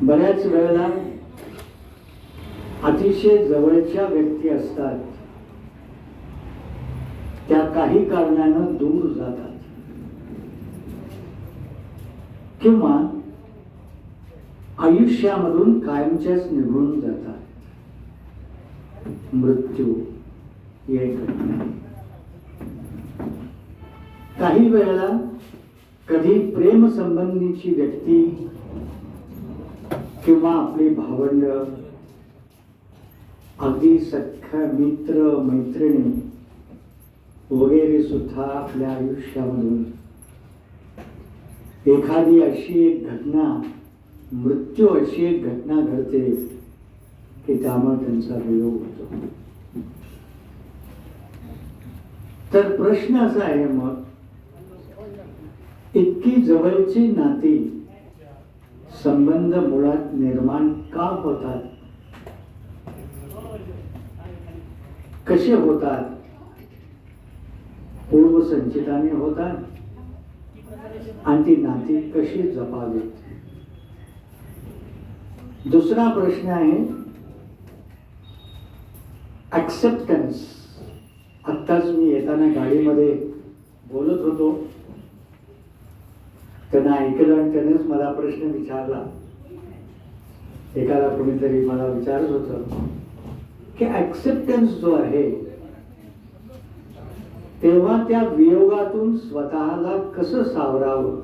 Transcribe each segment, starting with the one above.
बऱ्याच वेळेला अतिशय जवळच्या व्यक्ती असतात, त्या काही कारणानं दूर जातात किंवा आयुष्यामधून कायमच्याच निघून जातात. मृत्यू ही एक घटना आहे. काही वेळेला कधी प्रेम संबंधीची व्यक्ती किंवा आपली भावंड, अगदी सख्या मित्र मैत्रिणी वगैरे सुद्धा आपल्या आयुष्यामधून एखादी अशी एक घटना, मृत्यू अशी एक घटना घडते की त्यामुळे त्यांचा वियोग होतो. तर प्रश्न असा आहे, मग इतकी जवळची नाती संबंध मुळात निर्माण का होतात, कसे होतात, पूर्वसंचिताने होतात आणि ती नाती कशी जपावीत. दुसरा प्रश्न आहे ऍक्सेप्टन्स. आत्ताच मी येताना गाडीमध्ये बोलत होतो, त्यांना ऐकलं आणि त्यानेच मला प्रश्न विचारला. एकाला कोणीतरी मला विचारत होतं की ऍक्सेप्टन्स जो आहे तेव्हा त्या वियोगातून स्वतःला कसं सावरावं,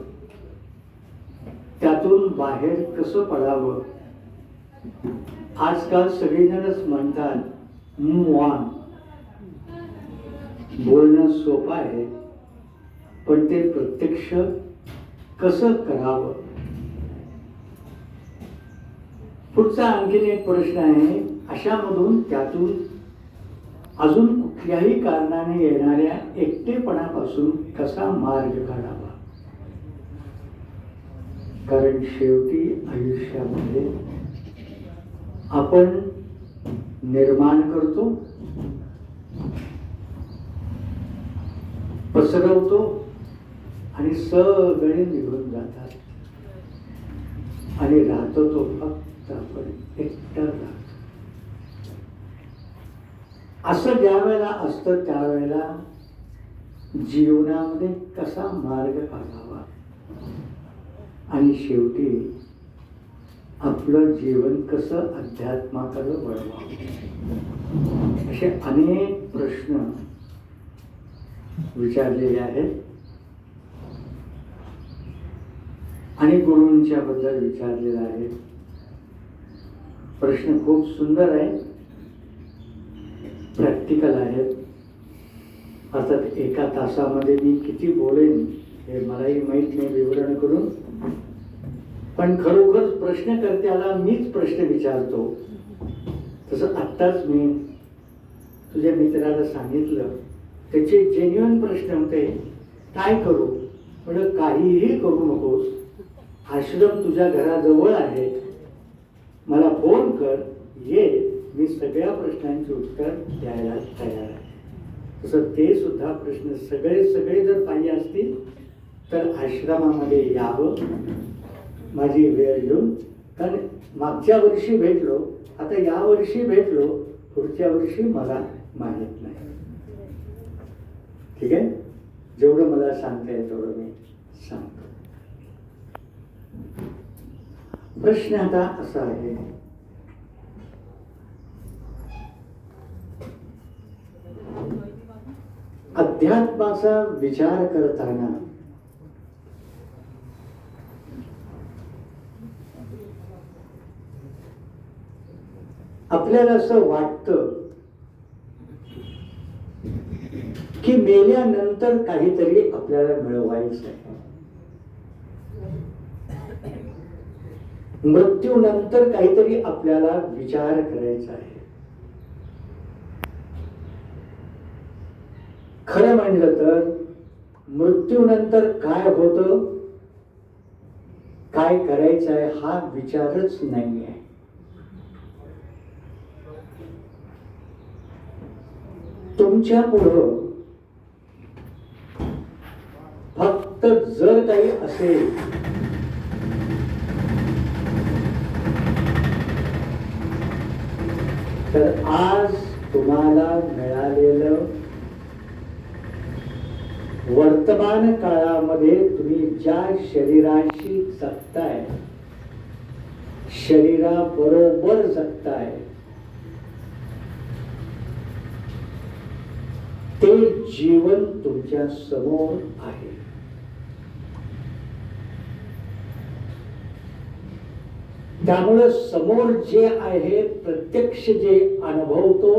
त्यातून बाहेर कसं पडावं. आजकाल सगळेजणच म्हणतात मूव्ह ऑन. बोलणं सोपं आहे, पण ते प्रत्यक्ष कसं करावं. पुढचा आणखीन एक प्रश्न आहे, अशामधून त्यातून अजून कुठल्याही कारणाने येणाऱ्या एकटेपणापासून कसा मार्ग काढावा. कारण शेवटी आयुष्यामध्ये आपण निर्माण करतो, पसरवतो आणि सगळे निघून जातात आणि राहतो तो फक्त आपण एकटा राहतो. असं ज्या वेळेला असतं त्यावेळेला जीवनामध्ये कसा मार्ग काढावा आणि शेवटी आपलं जीवन कसं अध्यात्माकडे वळवावं, असे अनेक प्रश्न विचारलेले आहेत आणि गुरूंच्या बद्दल विचारलेला आहे. प्रश्न खूप सुंदर आहे, प्रॅक्टिकल आहे. अर्थात एका तासामध्ये मी किती बोलेन हे मलाही माहीत नाही विवरण करून, पण खरोखर प्रश्नकर्त्याला मीच प्रश्न विचारतो. तसं आत्ताच मी तुझ्या मित्राला सांगितलं, त्याचे जेन्युइन प्रश्न होते, काय करू. म्हणजे काहीही करू नकोस, आश्रम तुझ्या घराजवळ आहे, मला फोन कर, ये, मी सगळ्या प्रश्नांची उत्तर द्यायला तयार आहे. तसं ते सुद्धा प्रश्न सगळे जर पाहिजे असतील तर आश्रमामध्ये यावं माझी वेळ येऊन. कारण मागच्या वर्षी भेटलो, आता या वर्षी भेटलो, पुढच्या वर्षी मला माहीत नाही. ठीक आहे, जेवढं मला सांगता येईल तेवढं मी सांगतो. प्रश्न आता असा आहे, अध्यात्माचा विचार करताना आपल्याला असं वाटतं की मेल्यानंतर काहीतरी आपल्याला मिळवायचं आहे, मृत्यूनंतर काहीतरी आपल्याला विचार करायचा आहे. खरं म्हणलं तर मृत्यूनंतर काय होतं, काय करायचं आहे हा विचारच नाही आहे. तुमच्या पुढं फक्त जर काही असेल तर आज तुम्हाला मिळालेलं वर्तमान काळामध्ये तुम्ही ज्या शरीराशी जगताय, शरीराबरोबर जगताय, ते जीवन तुमच्या समोर आहे. त्यामुळे समोर जे आहे, प्रत्यक्ष जे अनुभवतो,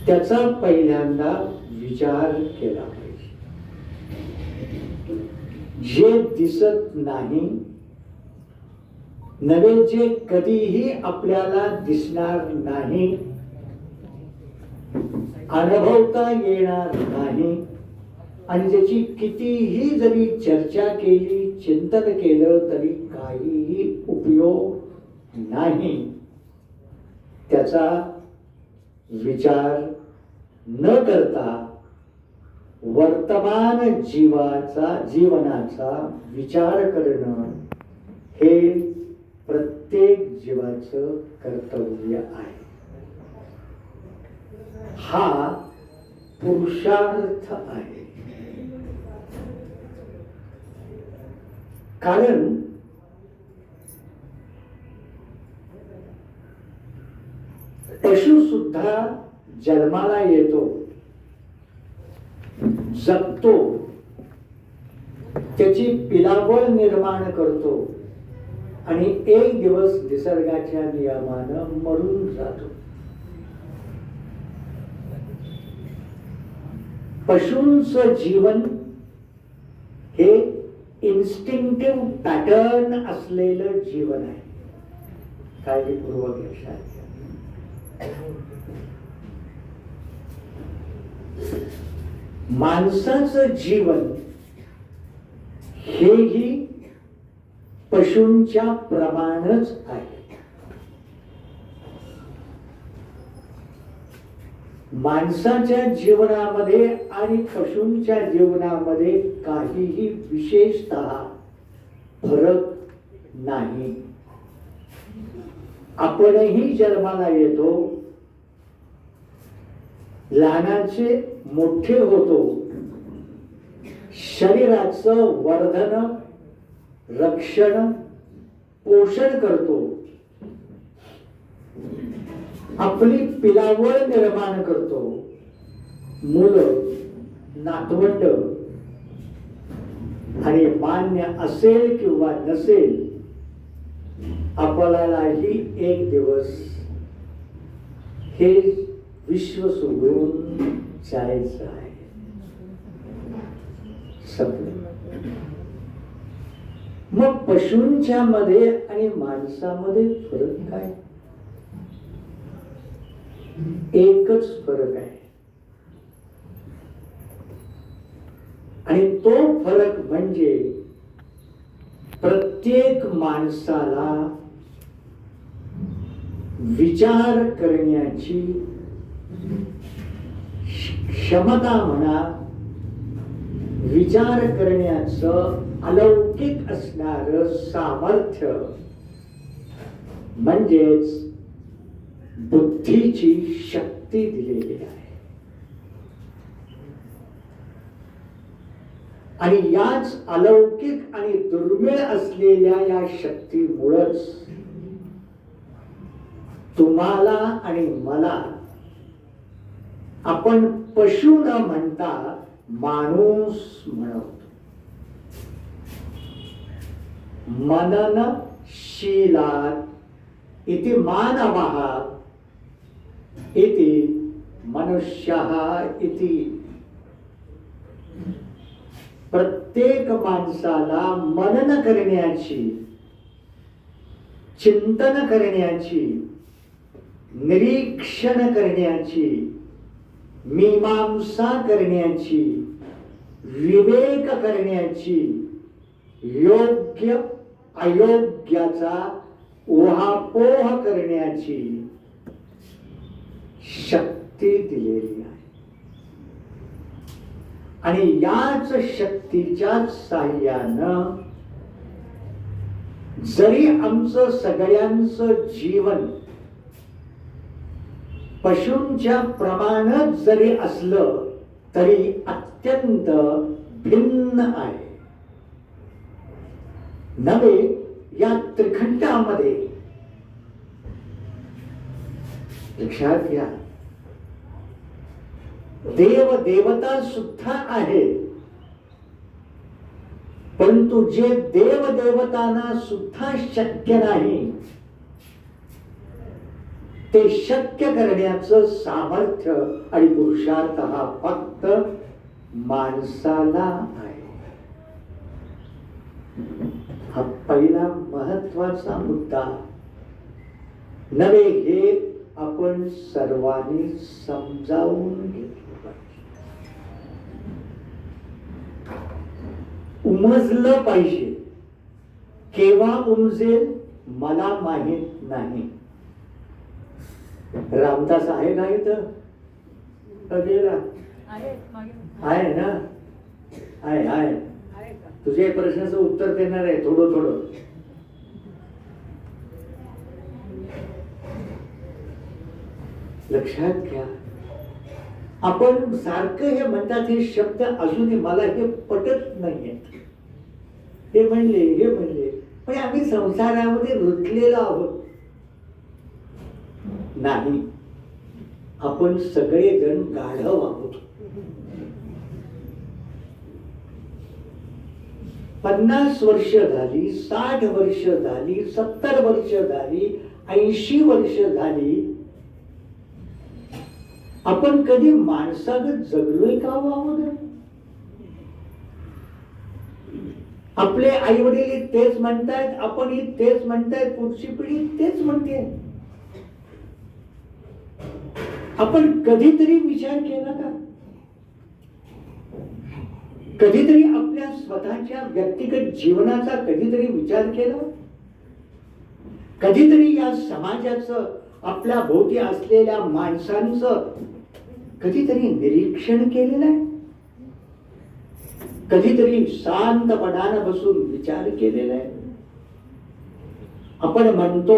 त्याचा पहिल्यांदा विचार केला पाहिजे. जे दिसत नाही, नवे जे कधीही आपल्याला दिसणार नाही, अनुभवता येणार नाही, आणि ज्याची कितीही जरी चर्चा केली, चिंतन केलं तरी काहीही उपयोग नाही, त्याचा विचार न करता वर्तमान जीवनाचा विचार करणं हे प्रत्येक जीवाचं कर्तव्य आहे. हा पुरुषार्थ आहे. कारण पशु सुद्धा जन्माला येतो, जगतो, त्याची पिलावळ निर्माण करतो आणि एक दिवस निसर्गाच्या नियमानं मरून जातो. पशूंचं जीवन हे इन्स्टिंक्टिव्ह पॅटर्न असलेलं जीवन आहे. काळजीपूर्वक लक्षात घ्या. माणसाचं जीवन हेही पशूंच्या प्रमाणच आहे. माणसाच्या जीवनामध्ये आणि पशूंच्या जीवनामध्ये काहीही विशेषतः फरक नाही. आपणही जन्माला येतो, लहानाचे मोठे होतो, शरीराचं वर्धन, रक्षण, पोषण करतो, आपली पिलावळ निर्माण करतो, मुलं, नातवंड, आणि मान्य असेल किंवा नसेल, आपल्यालाही एक दिवस हे विश्व सोडून जायचं आहे. संपलं. मग पशूंच्या मध्ये आणि माणसामध्ये फरक काय? एकच फरक आहे, आणि तो फरक म्हणजे प्रत्येक माणसाला विचार करण्याची क्षमता म्हणा, विचार करण्याचं अलौकिक असणारं सामर्थ्य म्हणजेच बुद्धीची शक्ती दिलेली आहे. आणि याच अलौकिक आणि दुर्मिळ असलेल्या या शक्तीमुळेच तुम्हाला आणि मला आपण पशु न म्हणता माणूस म्हणतो. मननशीलात् इति मानवः इति मनुष्यः इति. प्रत्येक माणसाला मनन करण्याची, चिंतन करण्याची, निरीक्षण करण्याची, मीमांसा करण्याची, विवेक करण्याची, योग्य अयोग्याचा उहापोह करण्याची शक्ती दिलेली आहे. आणि याच शक्तीच्या साह्यानं जरी आमचं सगळ्यांचं जीवन पशूंच्या प्रमाणात जरी असलं तरी अत्यंत भिन्न आहे. नवे या त्रिखंडामध्ये लक्षात घ्या, देव देवता सुद्धा आहेत, परंतु जे देव देवतांना सुद्धा शक्य नाही ते शक्य करण्याचं सामर्थ्य आणि पुरुषार्थ हा फक्त माणसाला आहे. हा पहिला महत्वाचा मुद्दा नव्हे, हे आपण सर्वांनी समजावून घेतलं पाहिजे, उमजलं पाहिजे. केव्हा उमजेल मला माहित नाही. रामदास आहे का इथं? आहे ना? आहे. तुझ्या प्रश्नाचं उत्तर देणार आहे थोडं थोडं. लक्षात घ्या, आपण सारखं हे म्हणतात, हे शब्द अजूनही मला हे पटत नाहीये. हे म्हणले पण आम्ही संसारामध्ये रुतलेलो आहोत. नाही, आपण सगळेजण गाढव आहोत. 50 वर्ष झाली, 60 वर्ष झाली, 70 वर्ष झाली, 80 वर्ष झाली, आपण कधी माणसागत जगलोय का अगोदर? आपले आई वडील तेच म्हणतायत, आपण तेच म्हणतायत, पुढची पिढी तेच म्हणते. आपण कधीतरी विचार केला का? कधीतरी आपल्या स्वतःच्या व्यक्तिगत जीवनाचा कधीतरी विचार केला? कधीतरी या समाजाचं, आपल्या भोवती असलेल्या माणसांचं कधीतरी निरीक्षण केलेलं आहे? कधीतरी शांतपणानं बसून विचार केलेला आहे? आपण म्हणतो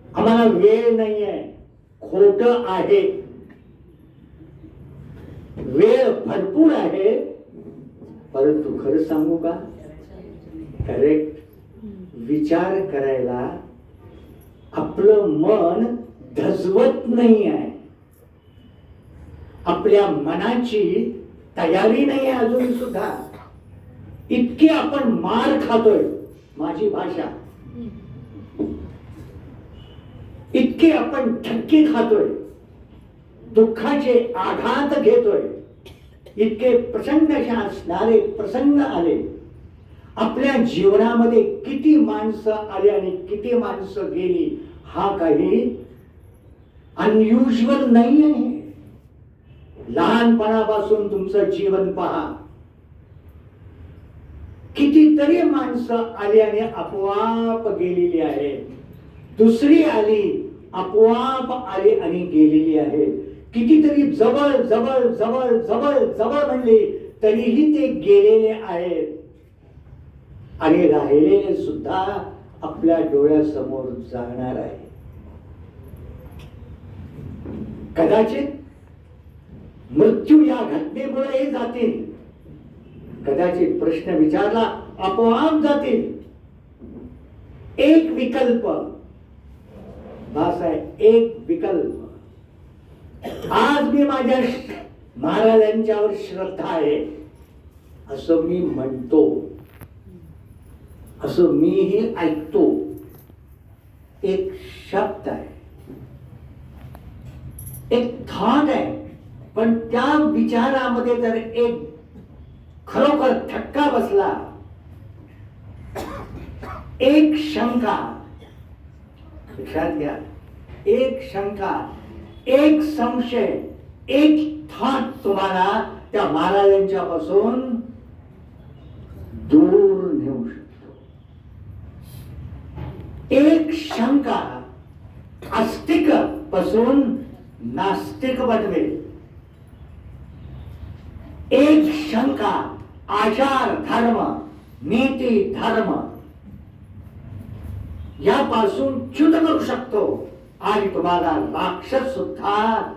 आम्हाला वेळ नाहीये, खोट आहे. वेळ भरपूर आहे, परंतु खरं सांगू का, करेक्ट विचार करायला आपलं मन धजवत नाही आहे. आपल्या मनाची तयारी नाही आहे अजून सुद्धा. इतके आपण मार खातोय, माझी भाषा, इतके आपण धक्के खातोय, दुःखाचे आघात घेतोय, इतके प्रचंड असणारे प्रसंग आले आपल्या जीवनामध्ये. किती माणसं आली आणि किती माणसं गेली, हा काही अनयुज्युअल नाही आहे. लहानपणापासून तुमचं जीवन पहा, कितीतरी माणसं आली आणि आपोआप गेलेली आहे. दुसरी आली, आपोआप आली आणि गेलेली आहे. कितीतरी जवळ जवळ जवळ जवळ जवळ म्हणले तरीही ते गेलेले आहेत आणि राहिलेले सुद्धा आपल्या डोळ्यासमोर जाणार आहे. कदाचित मृत्यू या घटनेमुळे जातील, कदाचित प्रश्न विचारला आपोआप जातील. एक विकल्प भास आहे, एक विकल्प. आज मी माझ्या महाराजांच्यावर श्रद्धा आहे असं मी म्हणतो, असं मीही ऐकतो. एक शब्द आहे, एक थॉट आहे, पण त्या विचारामध्ये जर एक खरोखर धक्का बसला, एक शंका, लक्षात घ्या, एक शंका, एक संशय, एक थॉट तुम्हाला त्या महाराजांच्या पासून दूर नेऊ शकतो. एक शंका आस्तिक पासून नास्तिक बनवेल. एक शंका आचार धर्म, नीती धर्म यापासून च्युत करू शकतो आणि तुम्हाला राक्षस सुद्धा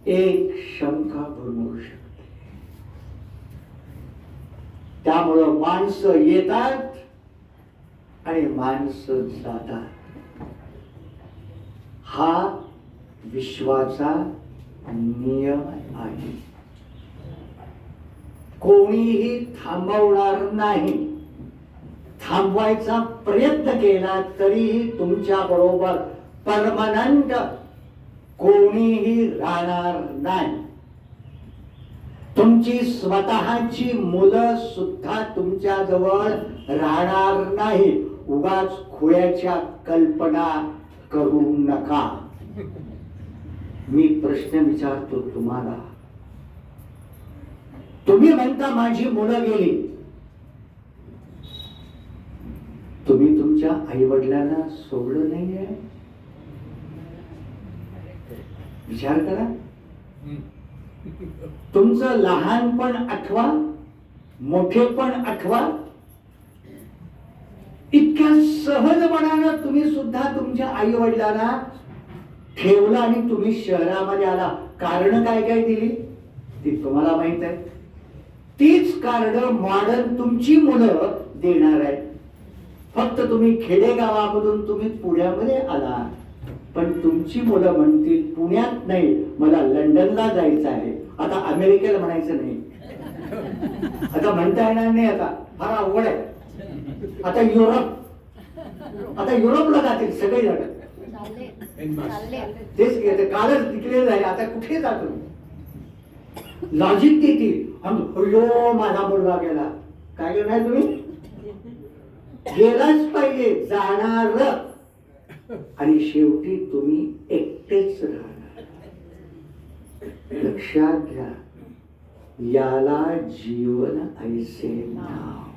एक शंका बनवू शकते. त्यामुळं माणसं येतात आणि माणसं जातात. हा विश्वाचा नियम आहे. कोणीही थांबवणार नाही. थांबवायचा प्रयत्न केला तरीही तुमच्या बरोबर परमनंट कोणीही राहणार नाही. तुमची स्वतःची मुलं सुद्धा तुमच्या जवळ राहणार नाही. उगाच खुळ्याच्या कल्पना करू नका. मी प्रश्न विचारतो तुम्हाला. तुम्ही म्हणता माझी मुलं गेली. तुम्ही तुमच्या आई वडिलांना सोडलं नाहीये. विचार करा. तुमचं लहानपण आठवा, मोठेपण आठवा. इतक्या सहजपणानं तुम्ही सुद्धा तुमच्या आई वडिलांना ठेवलं आणि तुम्ही शहरामध्ये आला. कारण काय काय दिली ती तुम्हाला माहित आहे. तीच कारण मॉडर्न तुमची मुलं देणार आहेत. फक्त तुम्ही खेडेगावामधून तुम्ही पुण्यामध्ये आला, पण तुमची मुलं म्हणतील पुण्यात नाही, मला लंडनला जायचं आहे. आता अमेरिकेला म्हणायचं नाही. आता म्हणता येणार नाही. आता फार अवघड आहे. आता युरोपला जातील सगळे जण. तेच घेते. कालच तिकडे झाले. आता कुठे जातो. लॉजिक देतील. अयो माझा मुलगा गेला. काय करणार तुम्ही. गेलाच पाहिजे. जाणार आणि शेवटी तुम्ही एकटेच राहणार. लक्षात घ्या. याला जीवन ऐसे नाव.